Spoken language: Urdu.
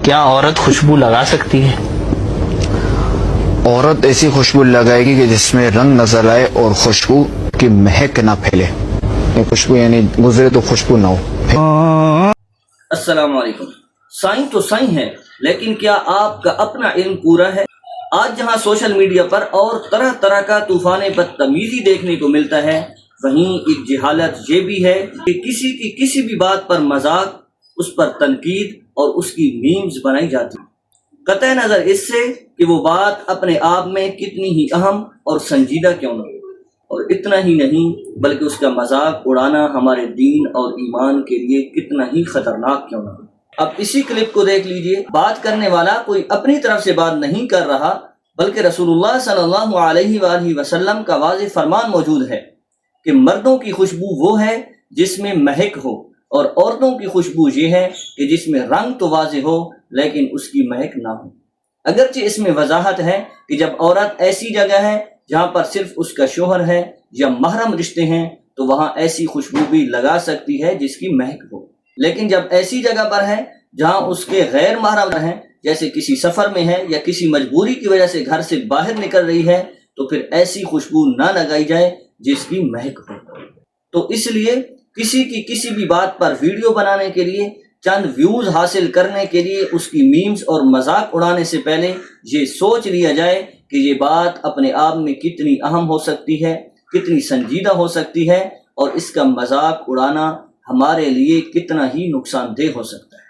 کیا عورت خوشبو لگا سکتی ہے؟ عورت ایسی خوشبو لگائے گی کہ جس میں رنگ نظر آئے اور خوشبو کی مہک نہ پھیلے. یہ خوشبو یعنی گزرے تو خوشبو نہ ہو. السلام علیکم. سائیں تو سائیں ہے، لیکن کیا آپ کا اپنا علم پورا ہے؟ آج جہاں سوشل میڈیا پر اور طرح طرح کا طوفان بدتمیزی دیکھنے کو ملتا ہے، وہیں ایک جہالت یہ بھی ہے کہ کسی کی کسی بھی بات پر مذاق، اس پر تنقید اور اس کی میمز بنائی جاتی ہیں، قطع نظر اس سے کہ وہ بات اپنے آپ میں کتنی ہی اہم اور سنجیدہ کیوں نہ ہو. اور اتنا ہی نہیں بلکہ اس کا مذاق اڑانا ہمارے دین اور ایمان کے لیے کتنا ہی خطرناک کیوں نہ ہو. اب اسی کلپ کو دیکھ لیجئے. بات کرنے والا کوئی اپنی طرف سے بات نہیں کر رہا، بلکہ رسول اللہ صلی اللہ علیہ وآلہ وسلم کا واضح فرمان موجود ہے کہ مردوں کی خوشبو وہ ہے جس میں مہک ہو، اور عورتوں کی خوشبو یہ ہے کہ جس میں رنگ تو واضح ہو لیکن اس کی مہک نہ ہو. اگرچہ اس میں وضاحت ہے کہ جب عورت ایسی جگہ ہے جہاں پر صرف اس کا شوہر ہے یا محرم رشتے ہیں تو وہاں ایسی خوشبو بھی لگا سکتی ہے جس کی مہک ہو. لیکن جب ایسی جگہ پر ہے جہاں اس کے غیر محرم ہیں، جیسے کسی سفر میں ہے یا کسی مجبوری کی وجہ سے گھر سے باہر نکل رہی ہے، تو پھر ایسی خوشبو نہ لگائی جائے جس کی مہک ہو. تو اس لیے کسی کی کسی بھی بات پر ویڈیو بنانے کے لیے، چند ویوز حاصل کرنے کے لیے اس کی میمز اور مذاق اڑانے سے پہلے یہ سوچ لیا جائے کہ یہ بات اپنے آپ میں کتنی اہم ہو سکتی ہے، کتنی سنجیدہ ہو سکتی ہے، اور اس کا مذاق اڑانا ہمارے لیے کتنا ہی نقصان دہ ہو سکتا ہے.